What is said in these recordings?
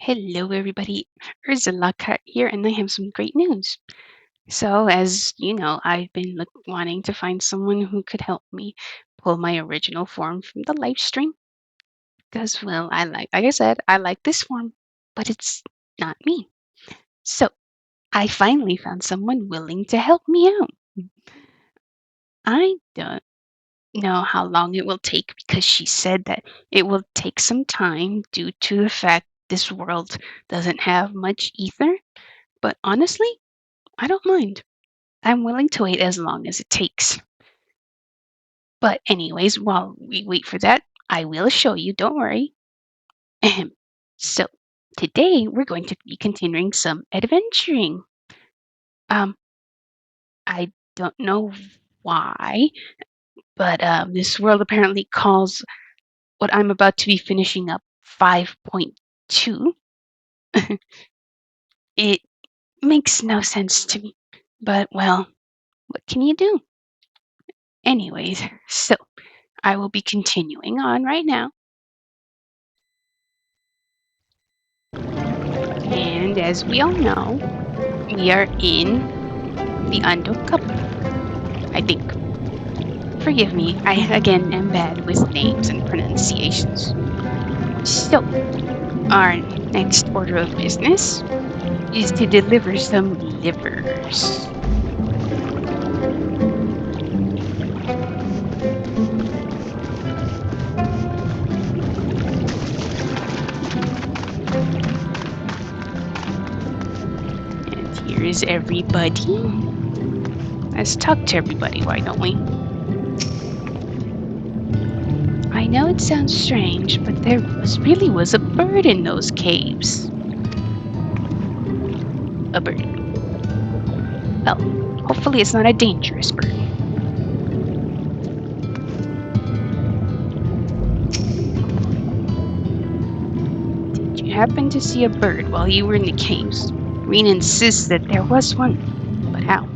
Hello, everybody. Ursula Cut here, and I have some great news. So, as you know, I've been wanting to find someone who could help me pull my original form from the live stream. Because, well, like I said, I like this form, but it's not me. So, I finally found someone willing to help me out. I don't know how long it will take because she said that it will take some time due to the fact this world doesn't have much ether. But honestly, I don't mind. I'm willing to wait as long as it takes. But anyways, while we wait for that, I will show you, don't worry. Ahem. So, today we're going to be continuing some adventuring. Um, I don't know why, but this world apparently calls what I'm about to be finishing up 5.2. It makes no sense to me. But well, what can you do? Anyways, so I will be continuing on right now. And as we all know, we are in the Ando Cup, I think. Forgive me, I again am bad with names and pronunciations. So, our next order of business is to deliver some livers. And here is everybody. Let's talk to everybody, why don't we? I know it sounds strange, but really was a bird in those caves. A bird. Well, hopefully it's not a dangerous bird. Did you happen to see a bird while you were in the caves? Green insists that there was one, but how?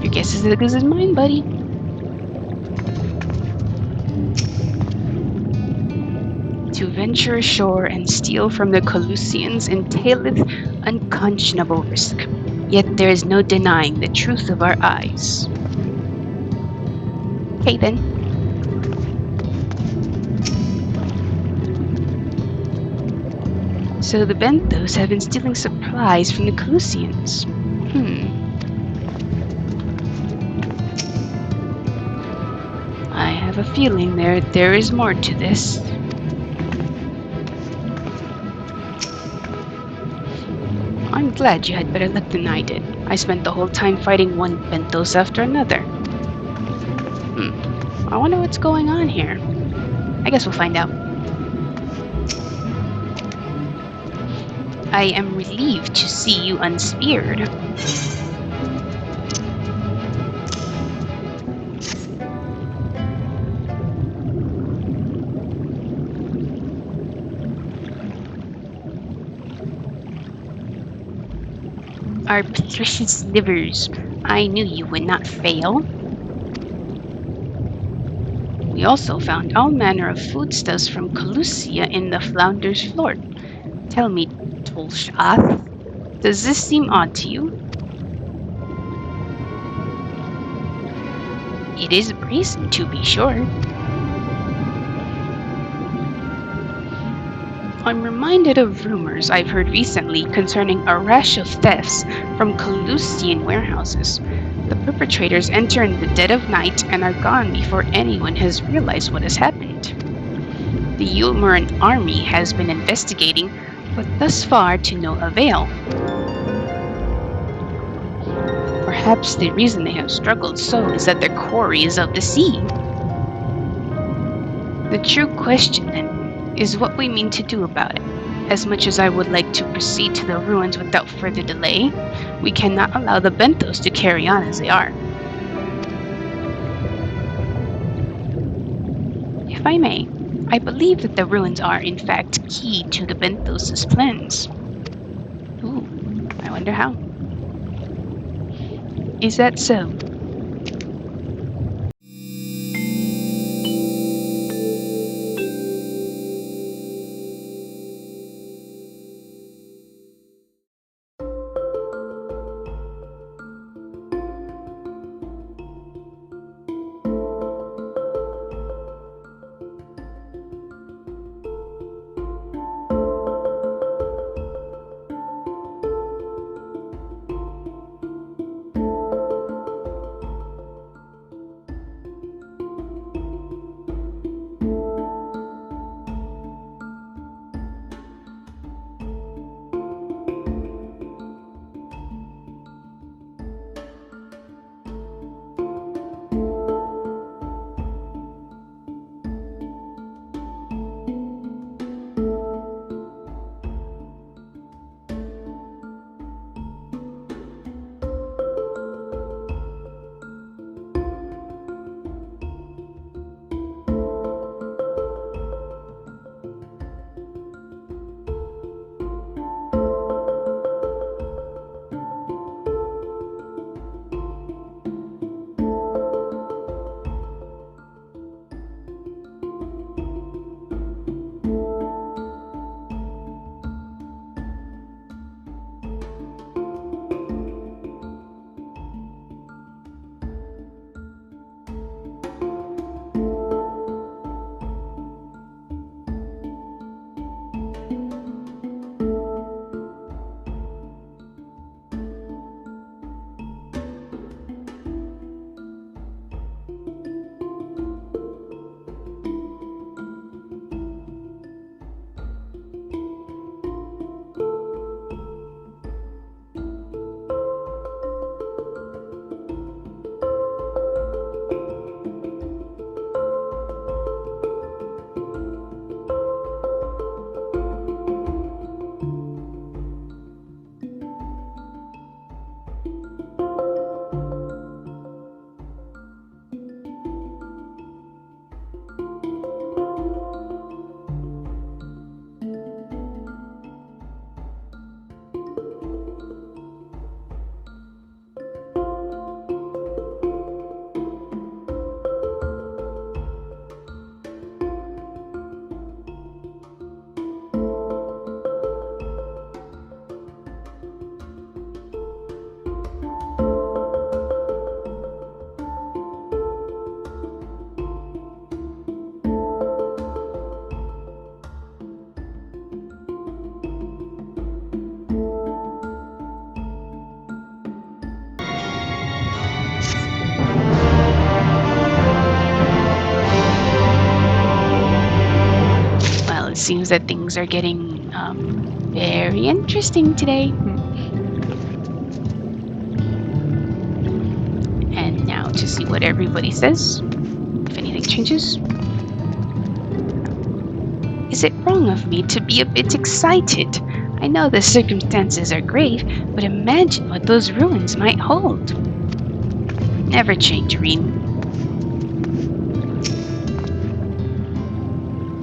Your guess is as good as mine, buddy. To venture ashore and steal from the Colusians entaileth unconscionable risk. Yet there is no denying the truth of our eyes. Okay then. So the Benthos have been stealing supplies from the Colusians. I have a feeling there is more to this. I'm glad you had better luck than I did. I spent the whole time fighting one Benthos after another. I wonder what's going on here. I guess we'll find out. I am relieved to see you unspeared. Our precious livers, I knew you would not fail. We also found all manner of foodstuffs from Calusia in the Flounder's floor. Tell me, Tolshath, does this seem odd to you? It is brazen, to be sure. I'm reminded of rumors I've heard recently concerning a rash of thefts from Calusian warehouses. The perpetrators enter in the dead of night and are gone before anyone has realized what has happened. The Ulmuran army has been investigating, but thus far to no avail. Perhaps the reason they have struggled so is that their quarry is of the sea. The true question, then, is what we mean to do about it. As much as I would like to proceed to the ruins without further delay, we cannot allow the Benthos to carry on as they are. If I may, I believe that the ruins are, in fact, key to the Benthos' plans. Ooh, I wonder how. Is that so? seems that things are getting very interesting today. And now to see what everybody says, if anything changes. Is it wrong of me to be a bit excited? I know the circumstances are grave, but imagine what those ruins might hold. Never change, Reen.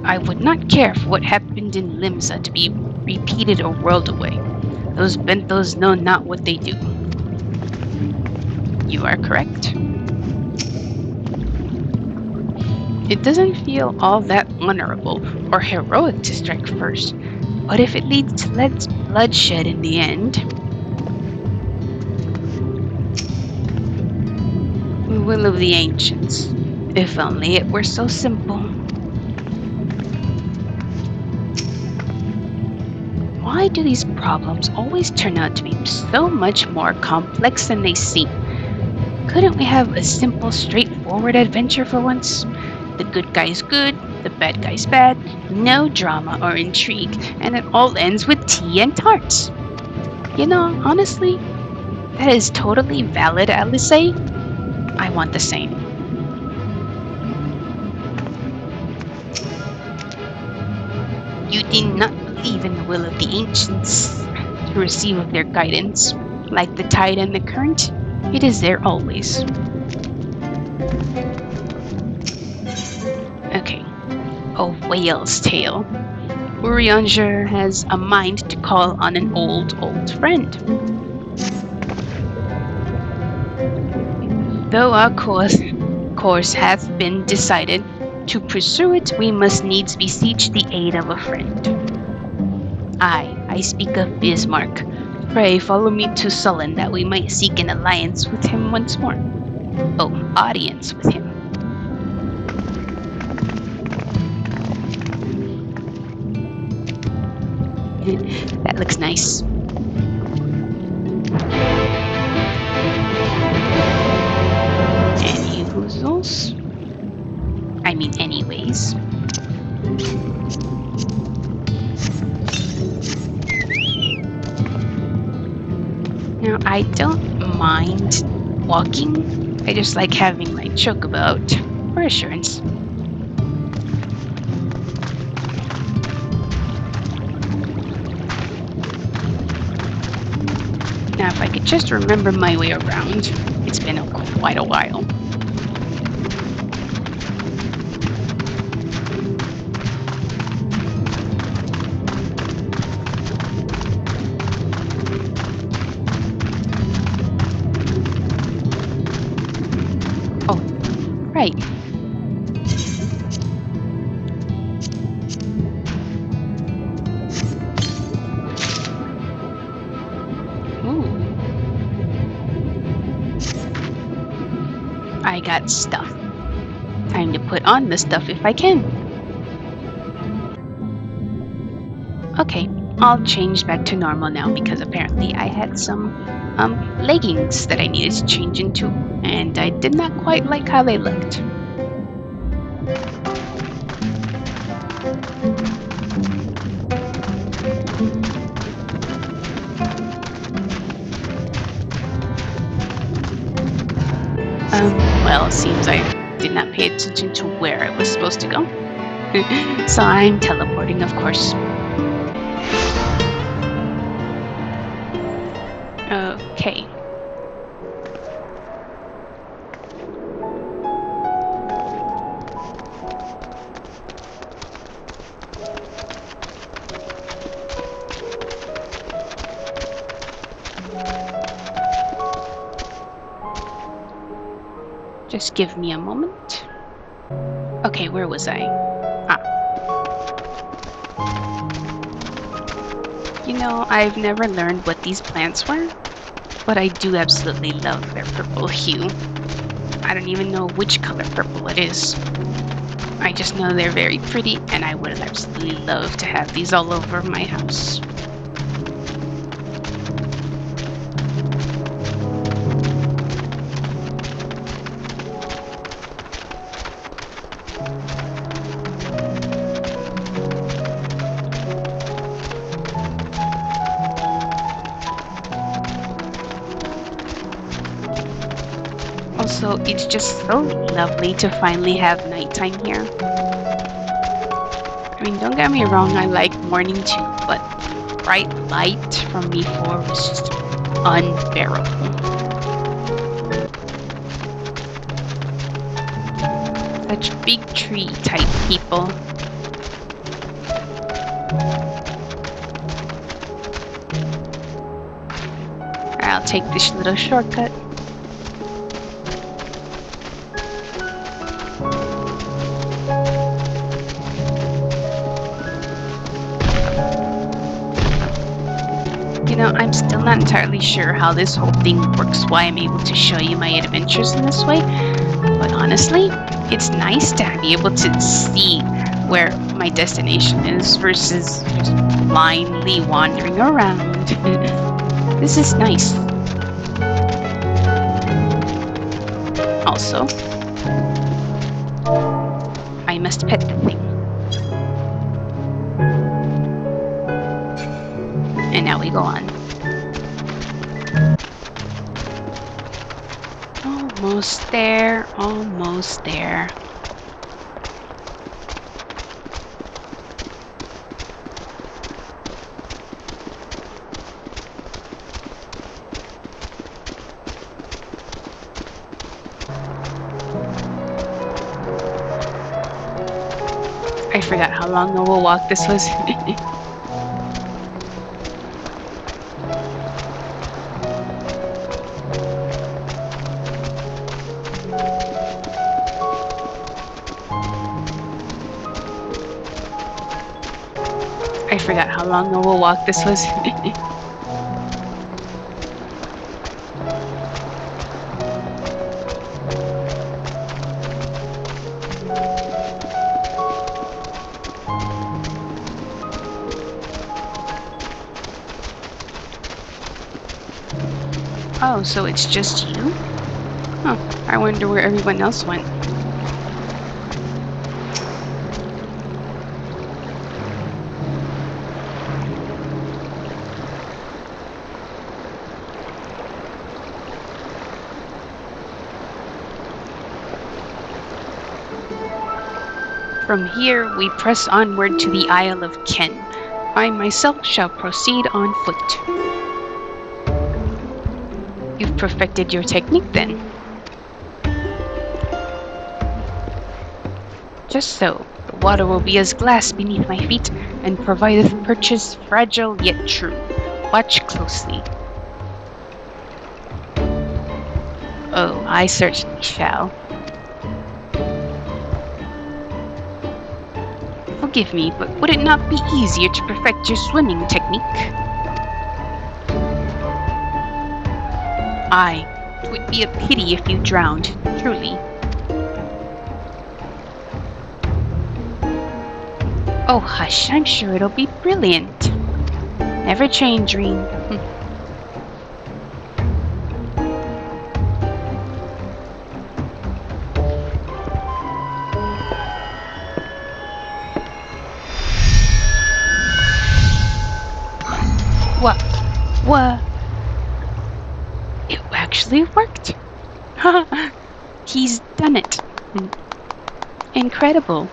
I would not care for what happened in Limsa to be repeated a world away. Those benthos know not what they do. You are correct. It doesn't feel all that honorable or heroic to strike first, but if it leads to less bloodshed in the end, Will of the Ancients. If only it were so simple. Why do these problems always turn out to be so much more complex than they seem? Couldn't we have a simple, straightforward adventure for once? The good guy's good, the bad guy's bad, no drama or intrigue, and it all ends with tea and tarts. Honestly, that is totally valid, Alice. I want the same. You did not believe in the will of the ancients to receive of their guidance. Like the tide and the current, it is there always. Okay, a whale's tale. Urianger has a mind to call on an old friend. Though our course hath been decided, to pursue it we must needs beseech the aid of a friend. I speak of Bismarck. Pray follow me to Sullen that we might seek an alliance with him once more. Oh, audience with him. That looks nice. Any hoozles? I mean, anyways. Now, I don't mind walking. I just like having my chocobo out for assurance. Now, if I could just remember my way around. It's been quite a while. Oh, right. Ooh. I got stuff. Time to put on the stuff if I can. Okay, I'll change back to normal now because apparently I had some leggings that I needed to change into, and I did not quite like how they looked. Well, it seems I did not pay attention to where I was supposed to go. So I'm teleporting, of course. Okay. Just give me a moment. Okay, where was I? I've never learned what these plants were, but I do absolutely love their purple hue. I don't even know which color purple it is. I just know they're very pretty, and I would absolutely love to have these all over my house. Also, it's just so lovely to finally have nighttime here. I mean, don't get me wrong, I like morning too, but bright light from before was just unbearable. Such big tree type people. I'll take this little shortcut. You know, I'm still not entirely sure how this whole thing works, why I'm able to show you my adventures in this way, but honestly, it's nice to be able to see where my destination is versus just blindly wandering around. This is nice. Also, I must pet the thing. And now we go on. Almost there, almost there. I forgot how long of a walk this was. I forgot how long of a walk this was. Oh, so it's just you? Huh, I wonder where everyone else went. From here, we press onward to the Isle of Ken. I myself shall proceed on foot. You've perfected your technique then. Just so, the water will be as glass beneath my feet, and provideth perches fragile yet true. Watch closely. Oh, I certainly shall. Forgive me, but would it not be easier to perfect your swimming technique? Aye, 'twould be a pity if you drowned, truly. Oh, hush, I'm sure it'll be brilliant. Never change, Dream. What? It actually worked. He's done it. Incredible.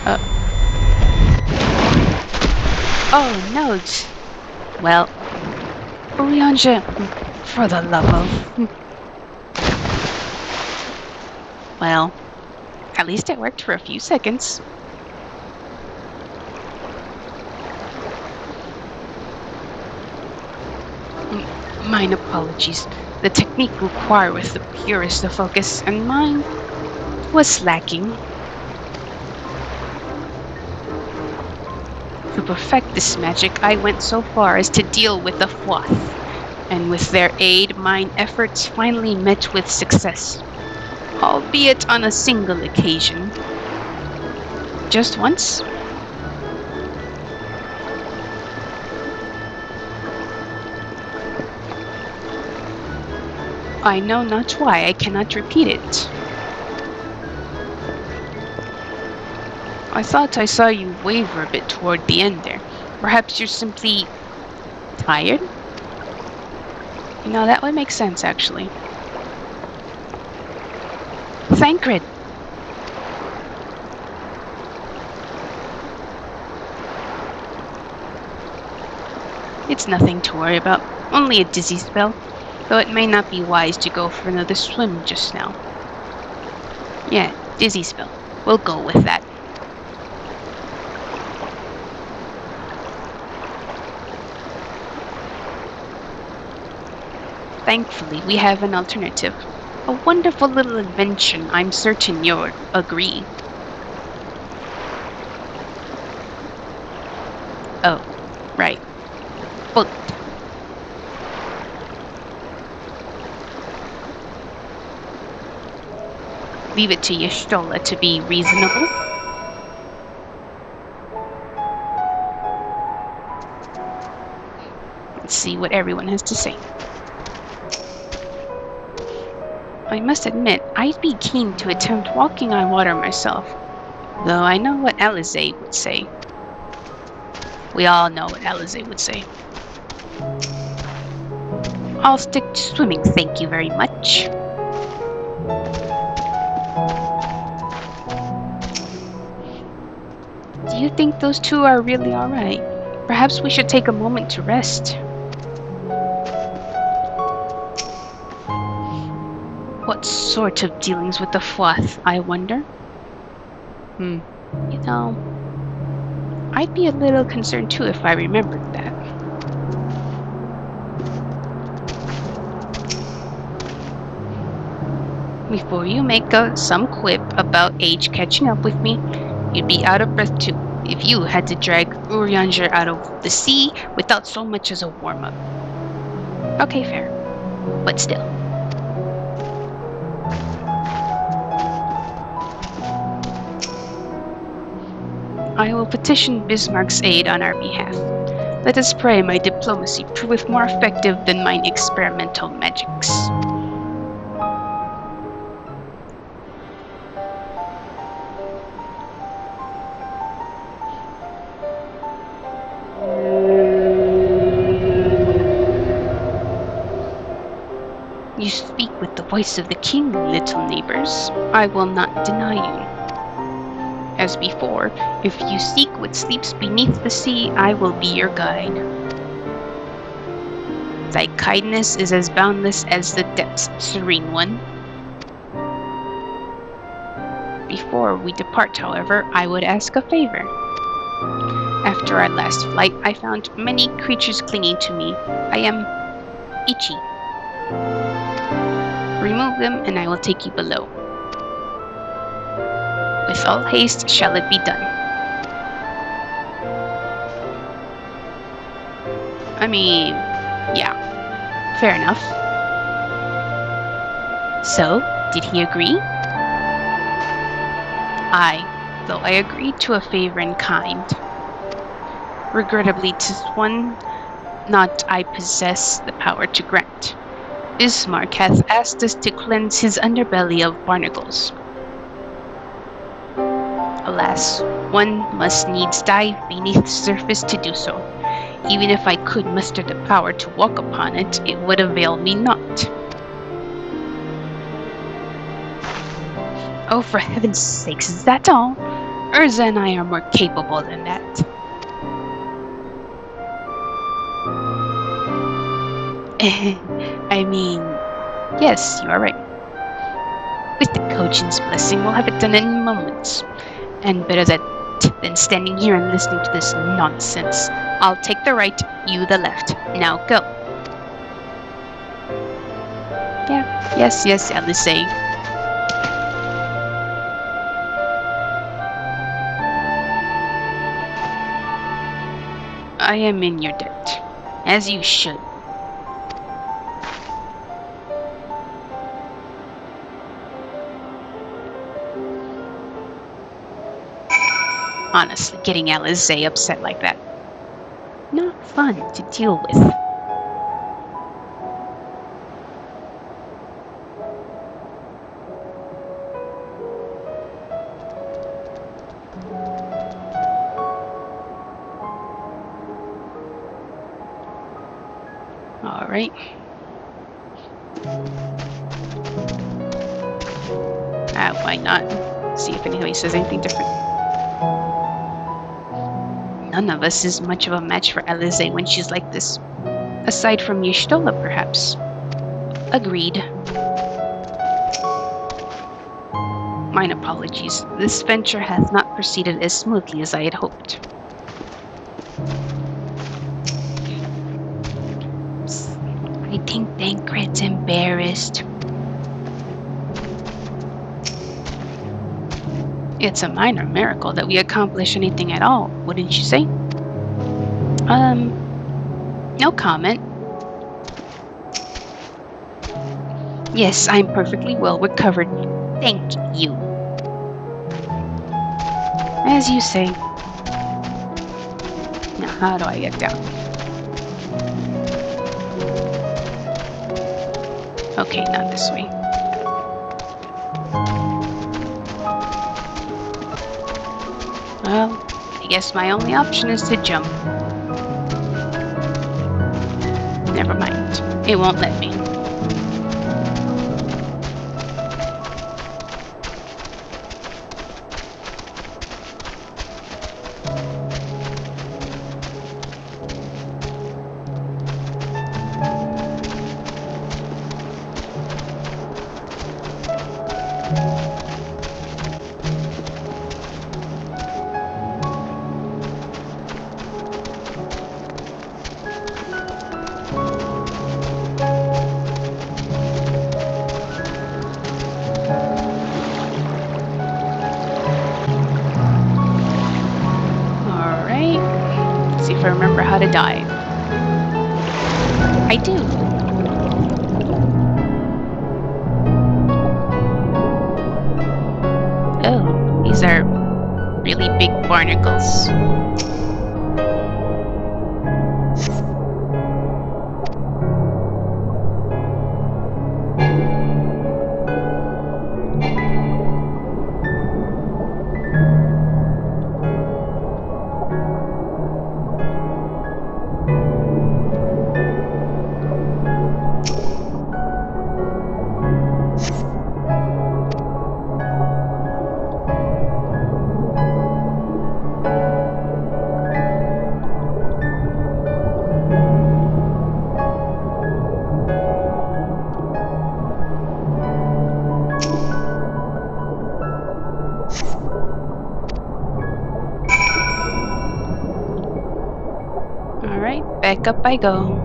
Huh? Oh, nodes. Well, Urianja, for the love of... Well, at least it worked for a few seconds. Mine apologies. The technique required with the purest of focus, and mine was lacking. To perfect this magic, I went so far as to deal with the Fwath, and with their aid, mine efforts finally met with success, albeit on a single occasion. Just once? I know not why I cannot repeat it. I thought I saw you waver a bit toward the end there. Perhaps you're simply tired? That would make sense, actually. Thancred! It's nothing to worry about. Only a dizzy spell. Though it may not be wise to go for another swim just now. Yeah, dizzy spell. We'll go with that. Thankfully, we have an alternative. A wonderful little invention I'm certain you'll agree. Oh, right. Bullet. Leave it to Y'shtola to be reasonable. Let's see what everyone has to say. I must admit, I'd be keen to attempt walking on water myself, though I know what Alizé would say. We all know what Alizé would say. I'll stick to swimming, thank you very much. Do you think those two are really alright? Perhaps we should take a moment to rest. What sort of dealings with the Fwath, I wonder? You know, I'd be a little concerned too if I remembered that. Before you make some quip about age catching up with me, you'd be out of breath too if you had to drag Urianger out of the sea without so much as a warm-up. Okay, fair. But still. I will petition Bismarck's aid on our behalf. Let us pray my diplomacy proveth more effective than mine experimental magics. You speak with the voice of the king, little neighbors. I will not deny you. As before, if you seek what sleeps beneath the sea, I will be your guide. Thy kindness is as boundless as the depths, serene one. Before we depart, however, I would ask a favor. After our last flight, I found many creatures clinging to me. I am itchy. Remove them, and I will take you below. With all haste shall it be done. I mean, yeah, fair enough. So, did he agree? Aye, though I agreed to a favor in kind. Regrettably, 'tis one not I possess the power to grant. Bismarck hath asked us to cleanse his underbelly of barnacles. Alas, one must needs dive beneath the surface to do so. Even if I could muster the power to walk upon it, it would avail me not. Oh, for heaven's sakes, is that all? Urza and I are more capable than that. I mean, yes, you are right. With the Kojin's blessing, we'll have it done in moments. And better that than standing here and listening to this nonsense. I'll take the right, you the left. Now go. Yeah, yes, Alizé. I am in your debt. As you should. Honestly, getting Alizé upset like that. Not fun to deal with. right. Why not? See if anybody says anything different. None of us is much of a match for Alize when she's like this. Aside from Y'shtola, perhaps. Agreed. Mine apologies. This venture hath not proceeded as smoothly as I had hoped. I think Thancred's embarrassed. It's a minor miracle that we accomplish anything at all, wouldn't you say? No comment. Yes, I'm perfectly well recovered. Thank you. As you say. Now, how do I get down? Okay, not this way. Well, I guess my only option is to jump. Never mind. It won't let me. Alright. See if I remember how to dive. I do. Oh, these are really big barnacles. Alright, back up I go.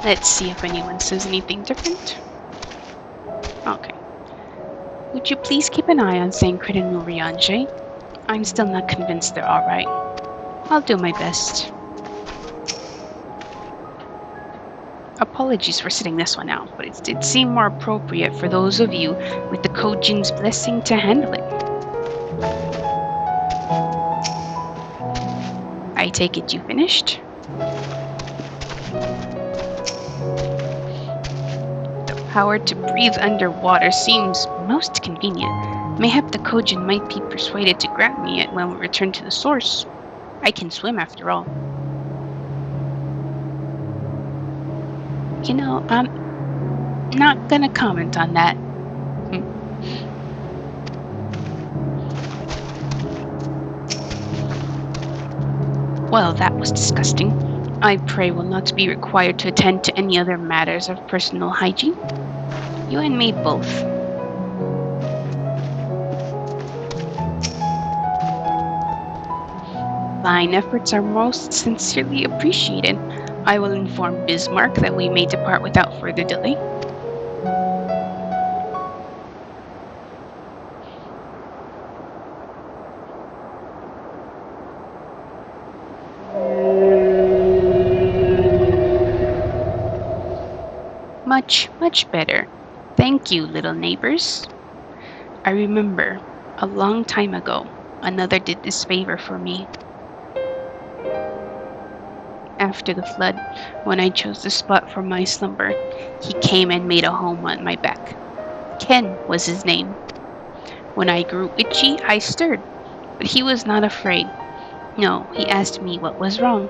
Let's see if anyone says anything different. Okay. Would you please keep an eye on Thancred and Urianger? I'm still not convinced they're alright. I'll do my best. Apologies for sitting this one out, but it did seem more appropriate for those of you with the Kojin's blessing to handle it. I take it you finished? The power to breathe underwater seems most convenient. Mayhap the Kojin might be persuaded to grant me it when we return to the source. I can swim after all. You know, I'm not gonna comment on that. Well, that was disgusting. I pray will not be required to attend to any other matters of personal hygiene. You and me both. Thine efforts are most sincerely appreciated. I will inform Bismarck that we may depart without further delay. Much, much better. Thank you, little neighbors. I remember, a long time ago, another did this favor for me. after the flood, when I chose the spot for my slumber, he came and made a home on my back. Ken was his name. When I grew itchy, I stirred, but he was not afraid. No, he asked me what was wrong.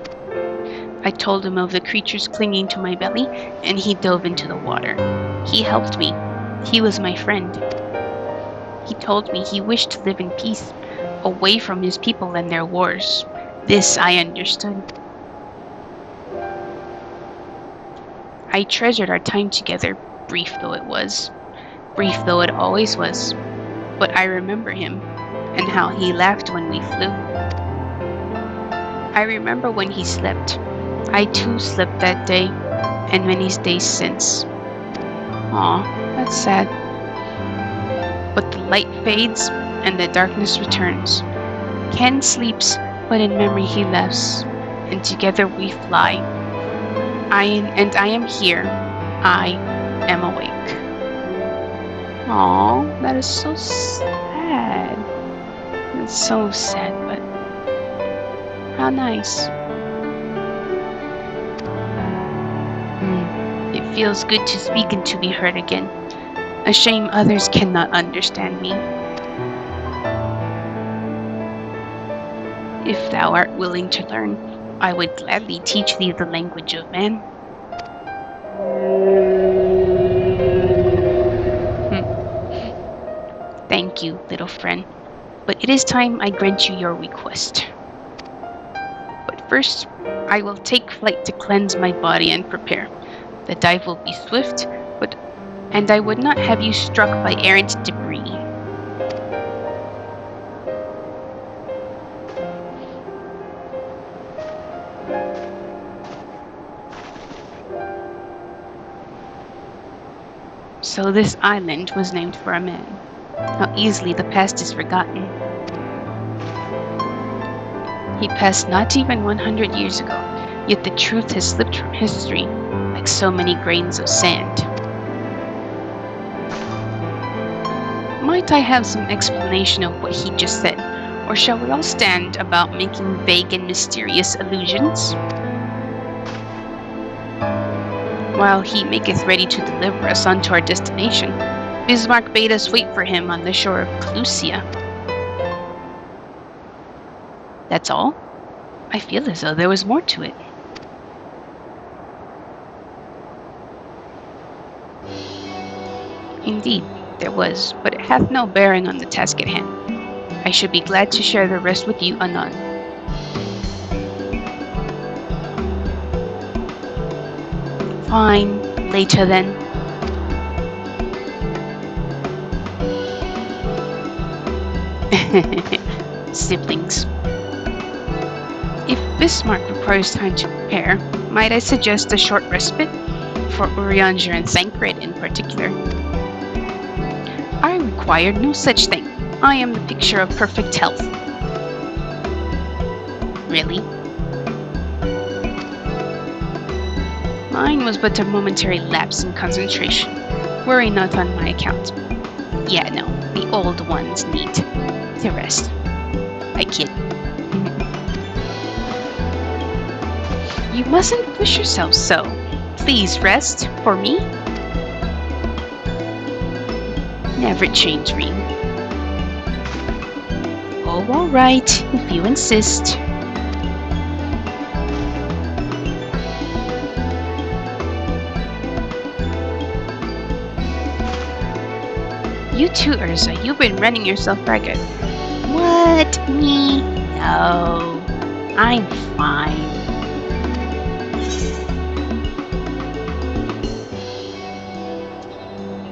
I told him of the creatures clinging to my belly, and he dove into the water. He helped me. He was my friend. He told me he wished to live in peace, away from his people and their wars. This I understood. I treasured our time together, brief though it was. Brief though it always was. But I remember him, and how he laughed when we flew. I remember when he slept. I too slept that day, and many days since. Aw, that's sad. But the light fades, and the darkness returns. Ken sleeps, but in memory he laughs, and together we fly. I am here. I am awake. Aw, that is so sad. It's so sad, but how nice. It feels good to speak and to be heard again. A shame others cannot understand me. If thou art willing to learn, I would gladly teach thee the language of man. Thank you, little friend, but it is time I grant you your request. But first, I will take flight to cleanse my body and prepare. The dive will be swift, and I would not have you struck by errant debris. So this island was named for a man. How easily the past is forgotten. He passed not even 100 years ago, yet the truth has slipped from history like so many grains of sand. Might I have some explanation of what he just said, or shall we all stand about making vague and mysterious allusions? While he maketh ready to deliver us unto our destination, Bismarck bade us wait for him on the shore of Clusia. That's all? I feel as though there was more to it. Indeed, there was, but it hath no bearing on the task at hand. I should be glad to share the rest with you anon. Fine, later then. Siblings. If Bismarck requires time to prepare, might I suggest a short respite for Urianger and Thancred in particular? I require no such thing. I am the picture of perfect health. Really? Mine was but a momentary lapse in concentration. Worry not on my account. Yeah, no, the old ones need to rest. I kid. You mustn't push yourself so. Please rest for me. Never change, Reem. Oh, all right, if you insist. You too, Urza. You've been running yourself ragged. What? Me? No. I'm fine.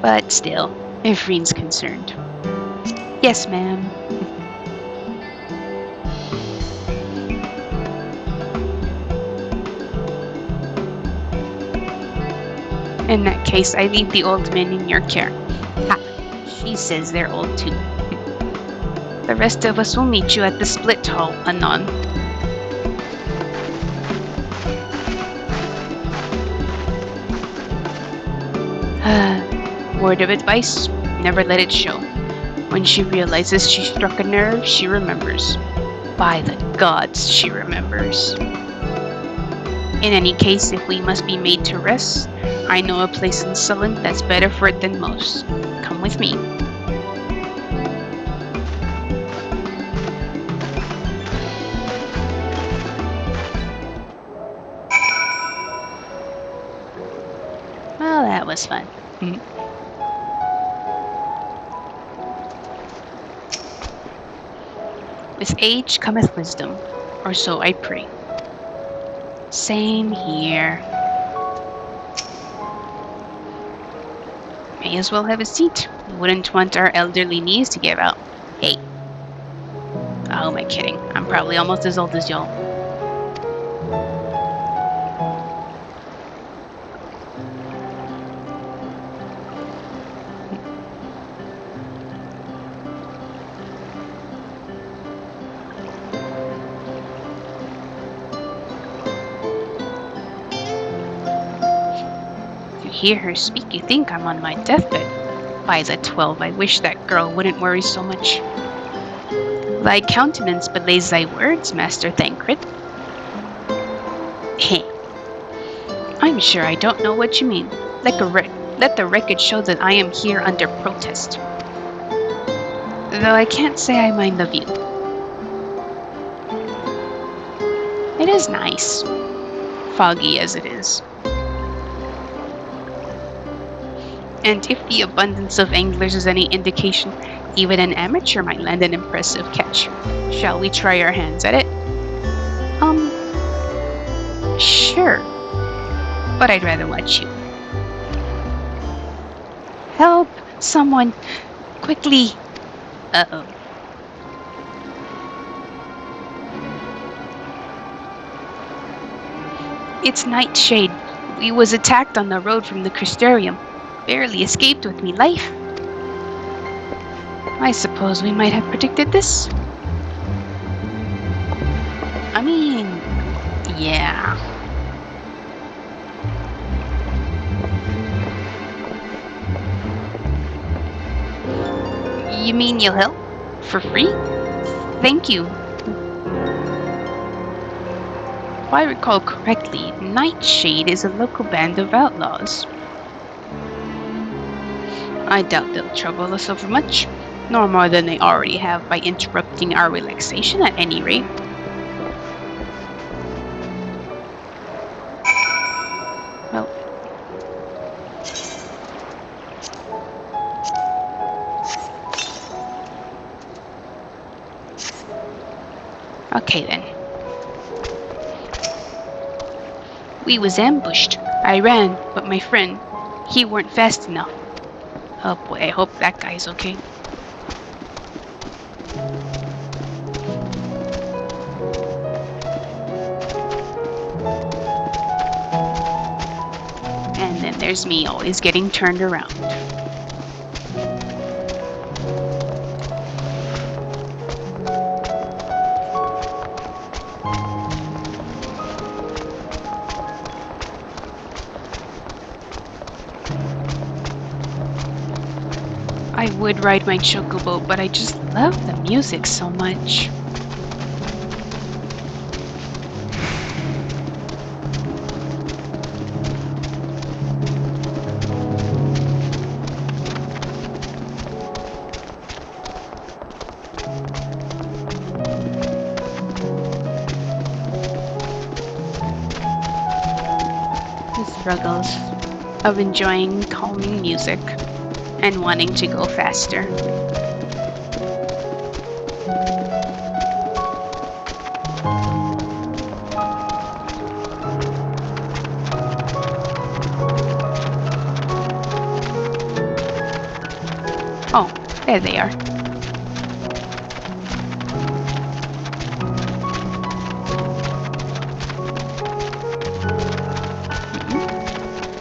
But still, if Reen's concerned. Yes, ma'am. In that case, I leave the old men in your care. Ha! She says they're old too. The rest of us will meet you at the split hall anon. Word of advice, never let it show. When she realizes she struck a nerve, she remembers. By the gods, she remembers. In any case, if we must be made to rest, I know a place in Sullen that's better for it than most. Come with me. Well, that was fun. With age cometh wisdom, or so I pray. Same here. May as well have a seat. Wouldn't want our elderly knees to give out. Hey, how am I kidding? I'm probably almost as old as y'all. To hear her speak, you think I'm on my deathbed. By the 12, I wish that girl wouldn't worry so much. Thy countenance belays thy words, Master Thancred. Heh, I'm sure I don't know what you mean. Let the record show that I am here under protest. Though I can't say I mind the view. It is nice, foggy as it is. And if the abundance of anglers is any indication, even an amateur might land an impressive catch. Shall we try our hands at it? Sure, but I'd rather watch you. Help! Someone! Quickly! Uh-oh. It's Nightshade. We was attacked on the road from the Crystarium. Barely escaped with me life. I suppose we might have predicted this. I mean, yeah. You mean you'll help? For free? Thank you. If I recall correctly, Nightshade is a local band of outlaws. I doubt they'll trouble us over much, nor more than they already have by interrupting our relaxation at any rate. Well, okay then. We was ambushed. I ran, but my friend, he weren't fast enough. Oh boy, I hope that guy's okay. And then there's me always getting turned around. I would ride my chocobo, but I just love the music so much. The struggles of enjoying calming music and wanting to go faster. Oh, there they are.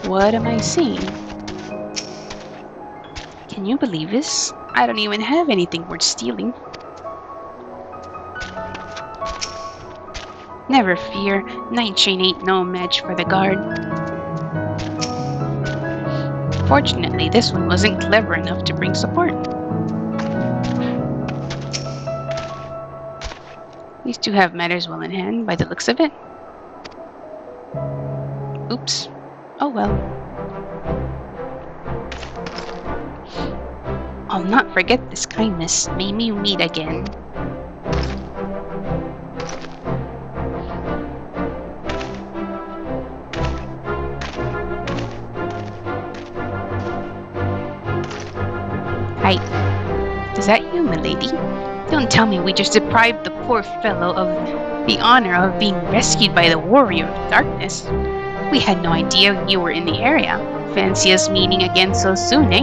What am I seeing? Can you believe this? I don't even have anything worth stealing. Never fear, Nightshade ain't no match for the guard. Fortunately, this one wasn't clever enough to bring support. These two have matters well in hand by the looks of it. Oh well, I'll not forget this kindness. May we meet again. Hi, is that you, milady? Don't tell me we just deprived the poor fellow of the honor of being rescued by the warrior of darkness. We had no idea you were in the area. Fancy us meeting again so soon, eh?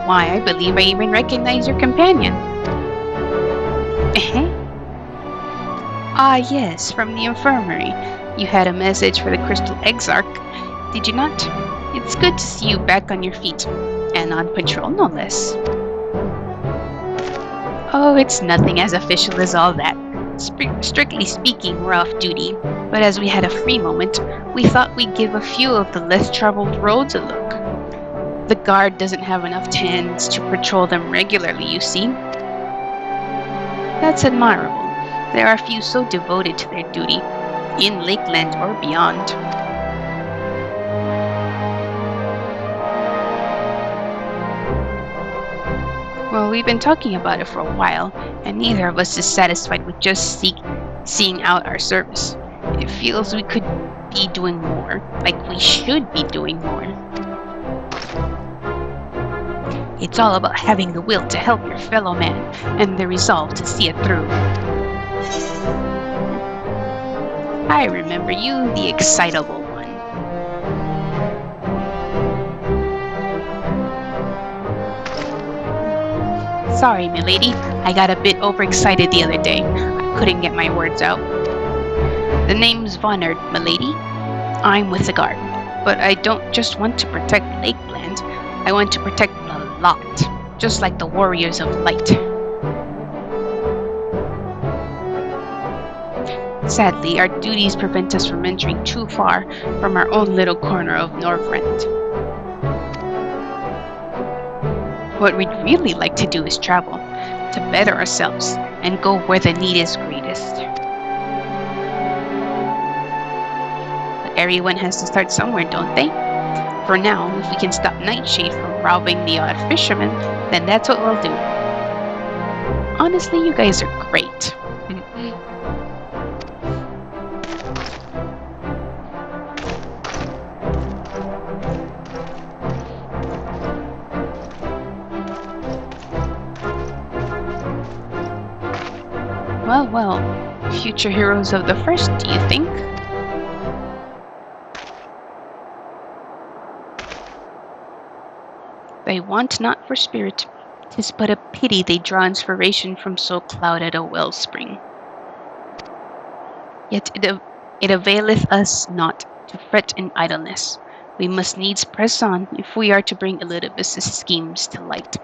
Why, I believe I even recognize your companion. Eh? Ah, yes, from the infirmary. You had a message for the Crystal Exarch, did you not? It's good to see you back on your feet, and on patrol, no less. Oh, it's nothing as official as all that. Strictly speaking, we're off duty, but as we had a free moment, we thought we'd give a few of the less traveled roads a look. The guard doesn't have enough tens to patrol them regularly, you see. That's admirable. There are few so devoted to their duty, in Lakeland or beyond. Well, we've been talking about it for a while, and neither of us is satisfied with just seeing out our service. It feels we could be doing more, like we should be doing more. It's all about having the will to help your fellow man and the resolve to see it through. I remember you, the excitable one. Sorry, milady, I got a bit overexcited the other day. I couldn't get my words out. The name's Vonard, milady. I'm with the guard, but I don't just want to protect Lakeland. I want to protect the lot, just like the warriors of light. Sadly, our duties prevent us from entering too far from our own little corner of Northrend. What we'd really like to do is travel, to better ourselves, and go where the need is greatest. But everyone has to start somewhere, don't they? For now, if we can stop Nightshade from robbing the odd fisherman, then that's what we'll do. Honestly, you guys are great. Well, well, future heroes of the first, do you think? They want not for spirit, 'tis but a pity they draw inspiration from so clouded a wellspring. Yet it availeth us not to fret in idleness. We must needs press on if we are to bring Elidibus' schemes to light.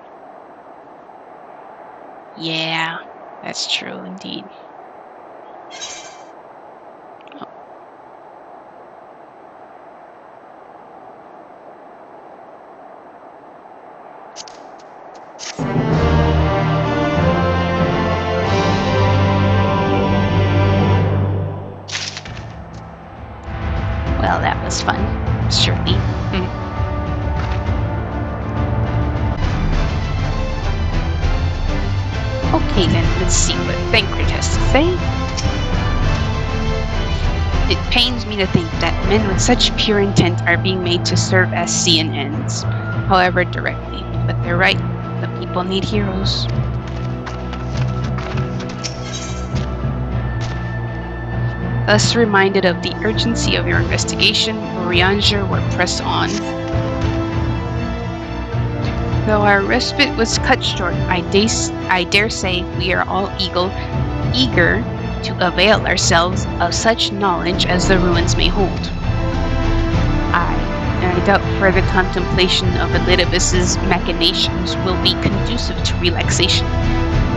Yeah, that's true indeed. Well, that was fun, surely. Okay then, let's see what Thancred has to say. It pains me to think that men with such pure intent are being made to serve as CNNs, however directly. But they're right, the people need heroes. Thus reminded of the urgency of your investigation, Urianger will press on. Though our respite was cut short, I dare say we are all eager to avail ourselves of such knowledge as the ruins may hold. I doubt further contemplation of Elidibus' machinations will be conducive to relaxation.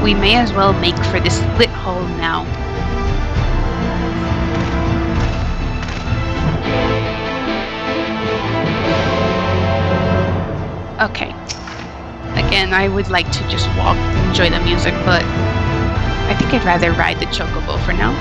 We may as well make for this lit hall now. Okay. Again, I would like to just walk and enjoy the music, but I think I'd rather ride the chocobo for now.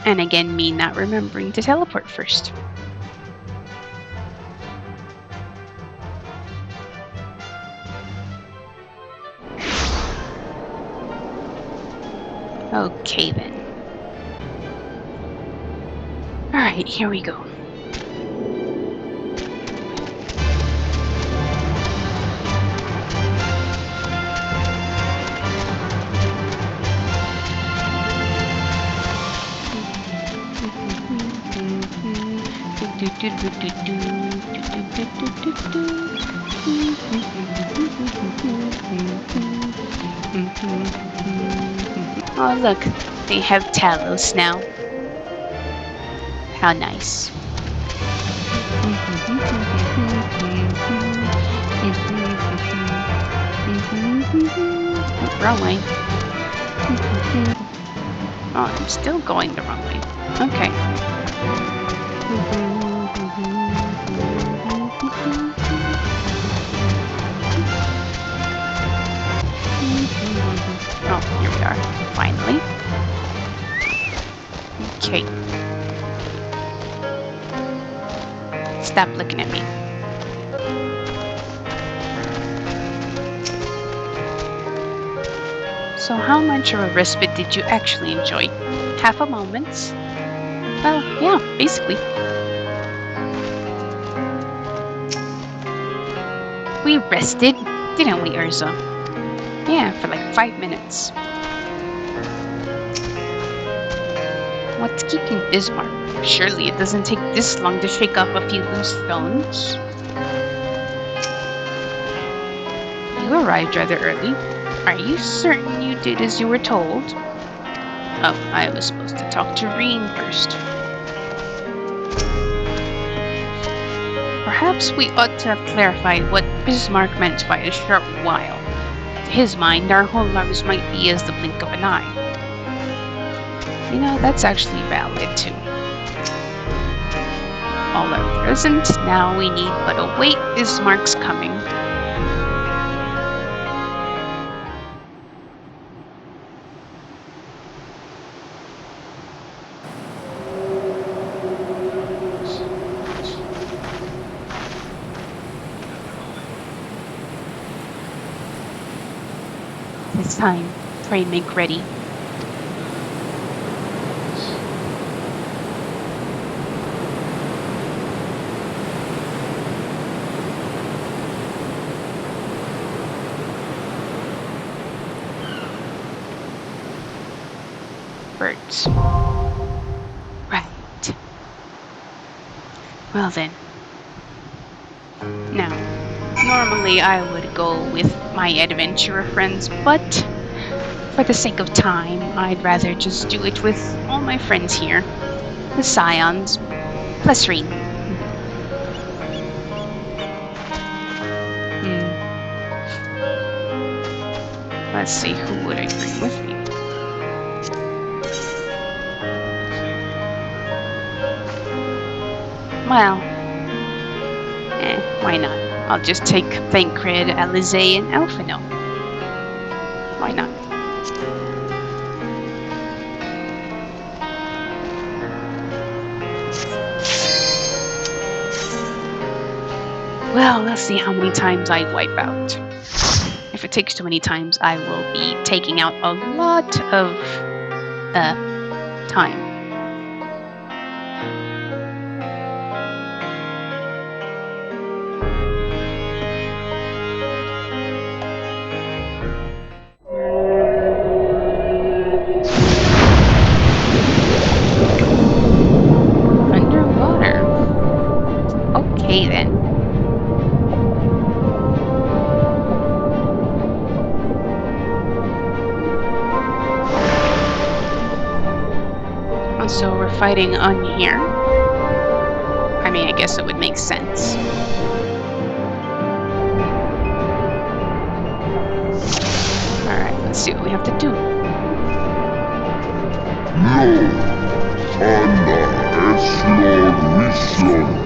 And again, me not remembering to teleport first. Okay then. Alright, here we go. Oh look, they have Talos now. How nice. Oh, wrong way. Oh, I'm still going the wrong way. Okay. Oh, here we are. Finally. Okay. Stop looking at me. So how much of a respite did you actually enjoy? Half a moment? Well, yeah, basically. We rested, didn't we, Urza? Yeah, for like 5 minutes. What's keeping Bismarck? Surely it doesn't take this long to shake off a few loose stones. You arrived rather early. Are you certain you did as you were told? Oh, I was supposed to talk to Reen first. Perhaps we ought to have clarified what Bismarck meant by a short while. To his mind, our whole lives might be as the blink of an eye. You know, that's actually valid too. All are present, now we need but await Bismarck's coming. It's time. Pray make ready. Birds. Right. Well then. Now, normally I would go with my adventurer friends, but for the sake of time, I'd rather just do it with all my friends here. The Scions, plus Reen. Let's see, who would I bring with me? Well, why not? I'll just take Thancred, Alize, and Alphino. Why not? Well, let's see how many times I wipe out. If it takes too many times, I will be taking out a lot of time. Underwater. Okay then. So we're fighting on here. I mean, I guess it would make sense. Alright, let's see what we have to do. No, Thunder es your mission.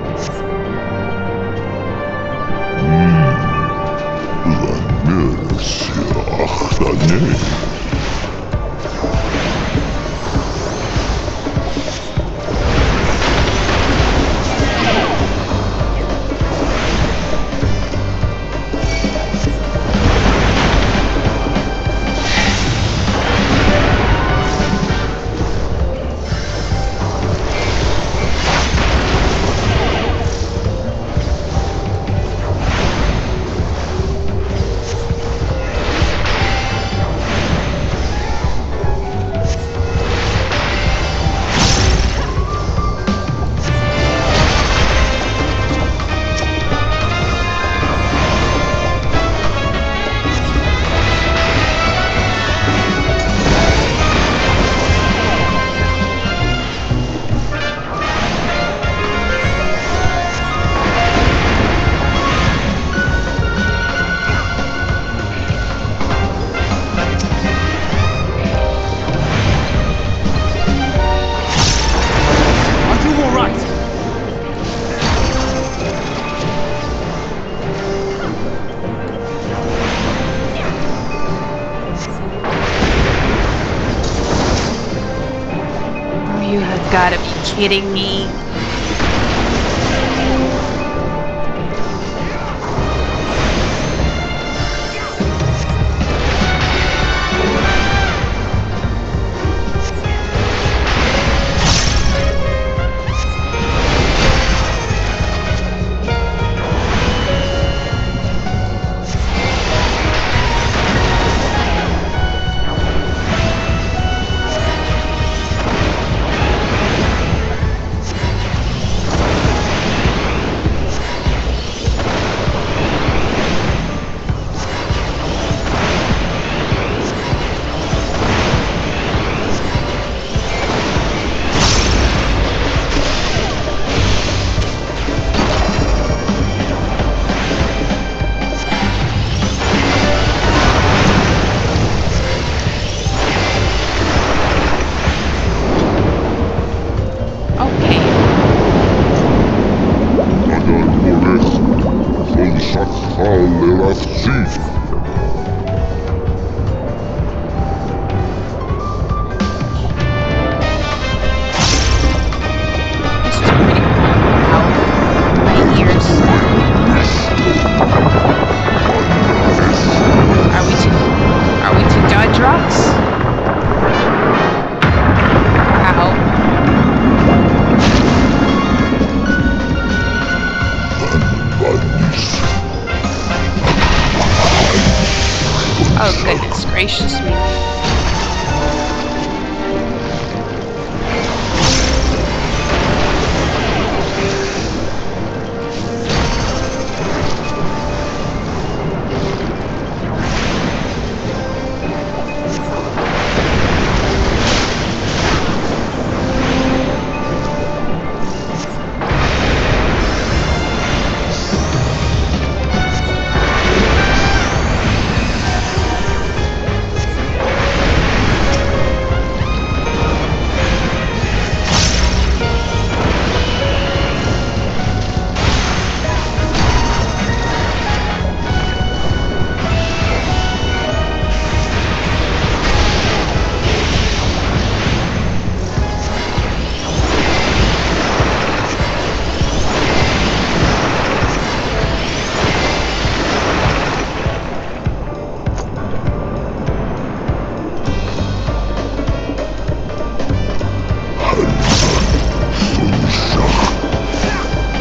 Gotta be kidding me. Okay. Pagar por esto, son sacarle así. This is pretty cool. Ow. My ears. Are we to dodge rocks? Ow. Oh goodness gracious me.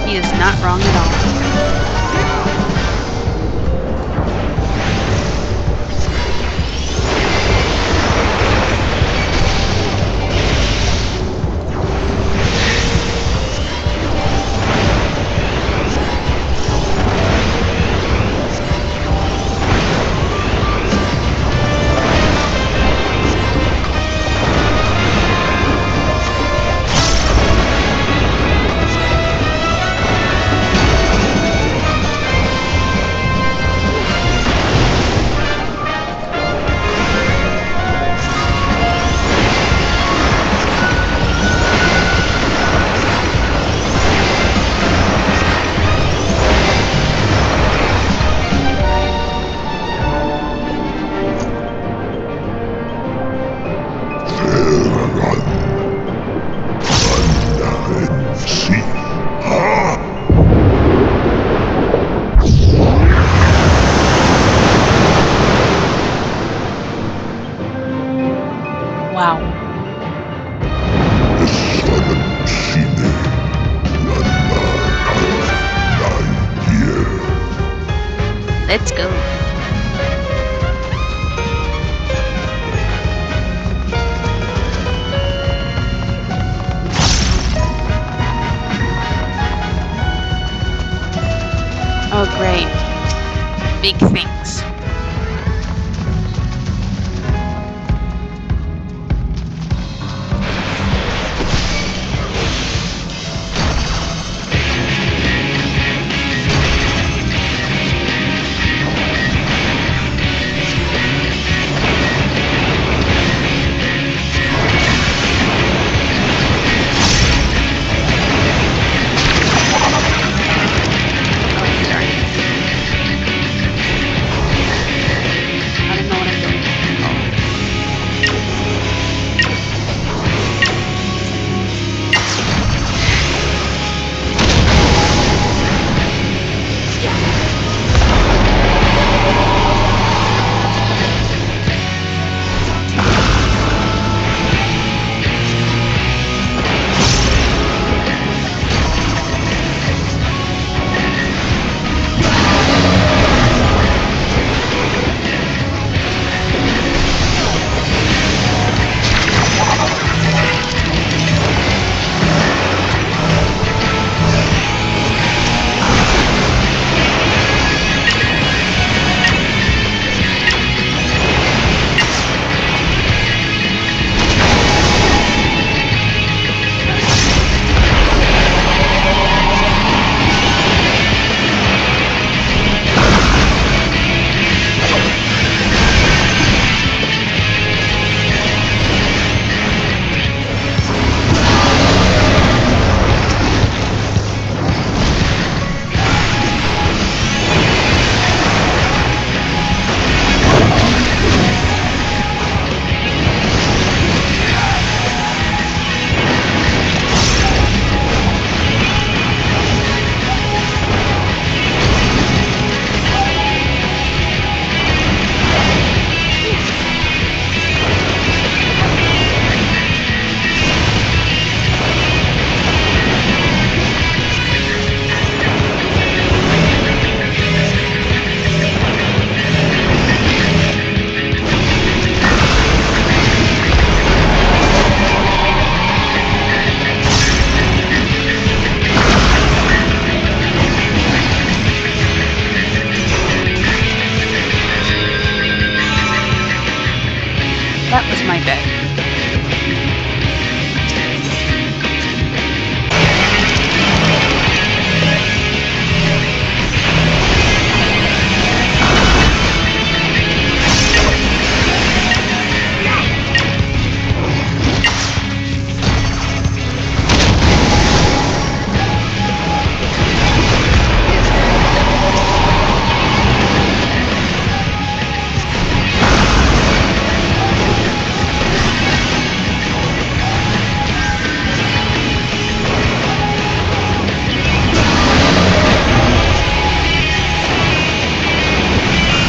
He is not wrong at all. Sí. Ah. Wow. Shine. Let's go. Oh great. Big things. that.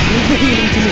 Leave the healing to me.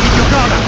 Keep your guard up.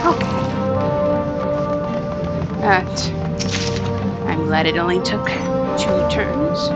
Okay. That. I'm glad it only took 2 turns.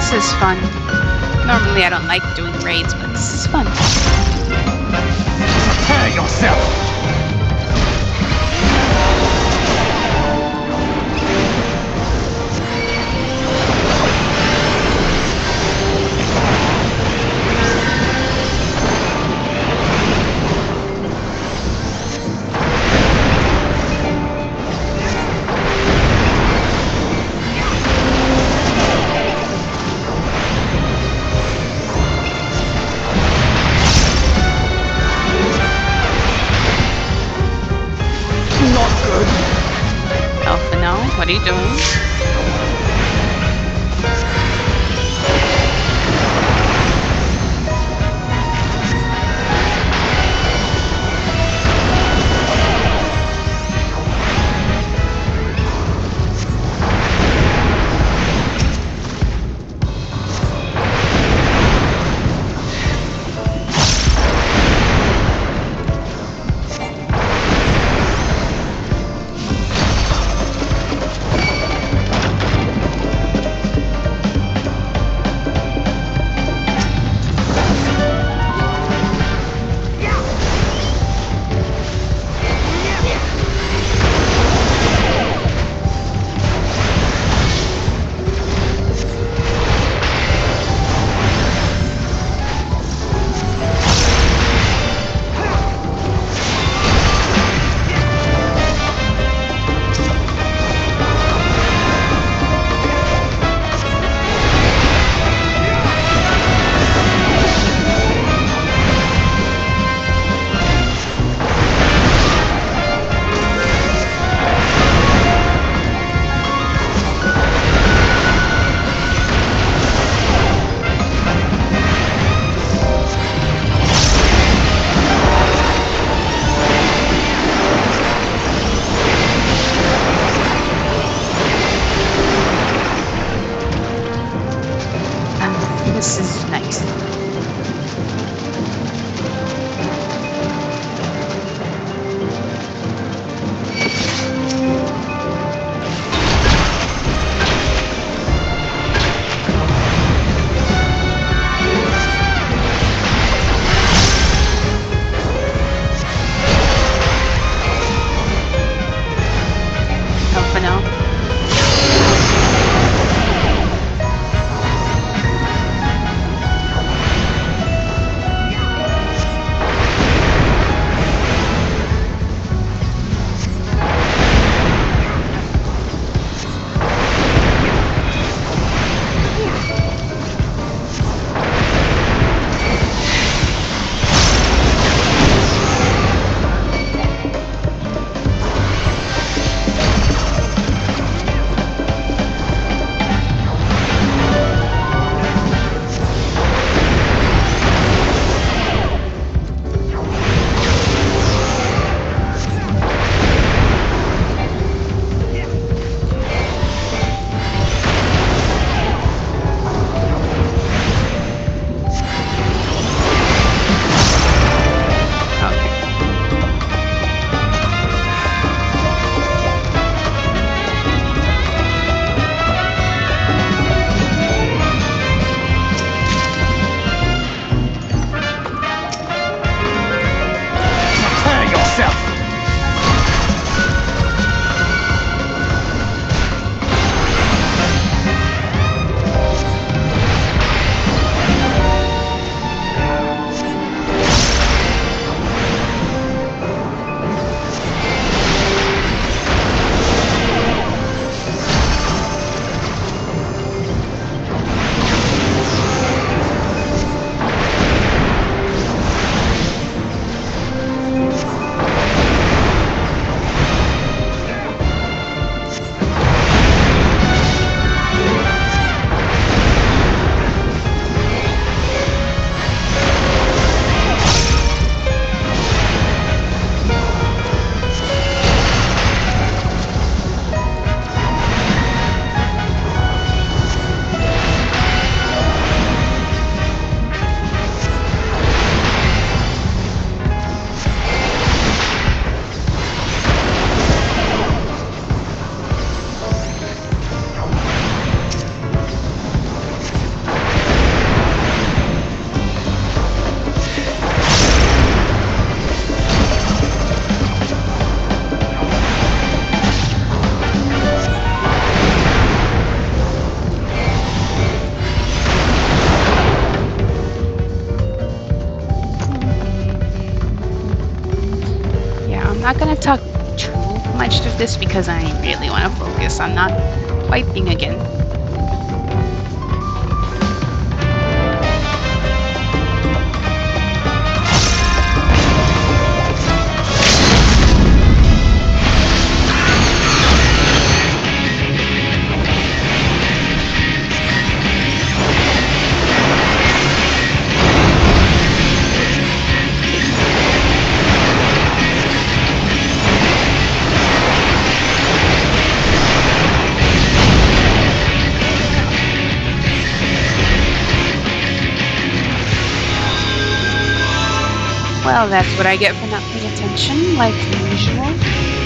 This is fun. Normally I don't like doing raids, but this is fun. Prepare yourself. What are you doing? This is nice. Helping out. Okay. Prepare yourself! Yeah, I'm not gonna talk too much of this because I really want to focus on not wiping again. Well, that's what I get for not paying attention, like usual.